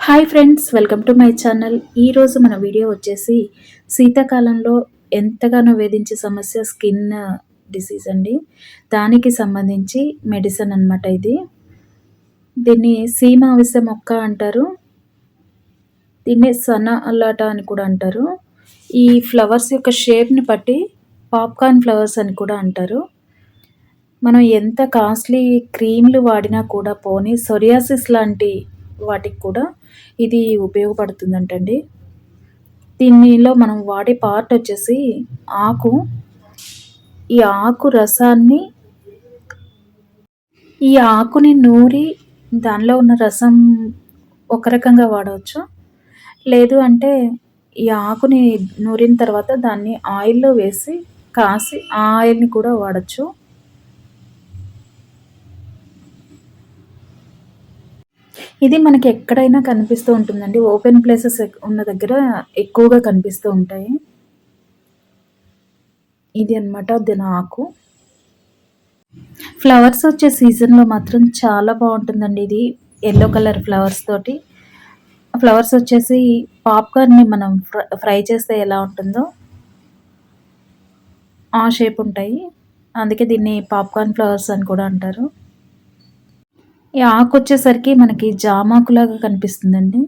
Hi friends, welcome to my channel. ఈరోజు మన video వచ్చేసి శీతాకాలంలో ఎంతగానో వేధించే సమస్య స్కిన్ డిసీజ్ అండి. దానికి సంబంధించి మెడిసిన్ అనమాట ఇది. దీన్ని సీమ అవిసె మొక్క అంటారు. దీన్ని సన అల్లాట అని కూడా అంటారు. ఈ ఫ్లవర్స్ యొక్క షేప్ని బట్టి పాప్కార్న్ ఫ్లవర్స్ అని కూడా అంటారు. మనం ఎంత కాస్ట్లీ క్రీమ్లు వాడినా కూడా పోనీ సొరియాసిస్ లాంటి వాటికి కూడా ఇది ఉపయోగపడుతుందంటండి. దీనిలో మనం వాడే పార్ట్ వచ్చేసి ఆకు. ఈ ఆకు రసాన్ని ఈ ఆకుని నూరి దానిలో ఉన్న రసం ఒక రకంగా వాడవచ్చు. లేదు అంటే ఈ ఆకుని నూరిన తర్వాత దాన్ని ఆయిల్‌లో వేసి కాసి ఆ ఆయిల్‌ని కూడా వాడొచ్చు. ఇది మనకి ఎక్కడైనా కనిపిస్తూ ఉంటుందండి. ఓపెన్ ప్లేసెస్ ఉన్న దగ్గర ఎక్కువగా కనిపిస్తూ ఉంటాయి. ఇది అన్నమాట దీని ఆకు. ఫ్లవర్స్ వచ్చే సీజన్‌లో మాత్రం చాలా బావుంటుందండి ఇది. యెల్లో కలర్ ఫ్లవర్స్ తోటి. ఫ్లవర్స్ వచ్చేసి పాప్‌కార్న్‌ని మనం ఫ్రై చేస్తే ఎలా ఉంటుందో ఆ షేప్ ఉంటాయి. అందుకే దీన్ని పాప్‌కార్న్ ఫ్లవర్స్ అని కూడా అంటారు. ఈ ఆకొచ్చేసరికి మనకి జామాకులాగా కనిపిస్తుందండి.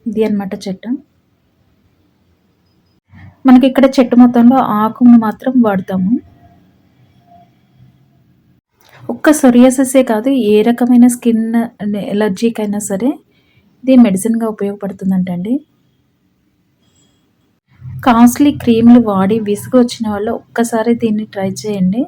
ఇది అన్నమాట చెట్టు. మనకిక్కడ చెట్టు మొత్తంలో ఆకును మాత్రం వాడతాము. ఒక్క సొరియాసిసే కాదు, ఏ రకమైన స్కిన్ ఎలర్జీకైనా సరే ఇది మెడిసిన్‌గా ఉపయోగపడుతుందంటండి. కాస్ట్లీ క్రీమ్‌లు వాడి విసుగొచ్చిన వాళ్ళు ఒక్కసారి దీన్ని ట్రై చేయండి.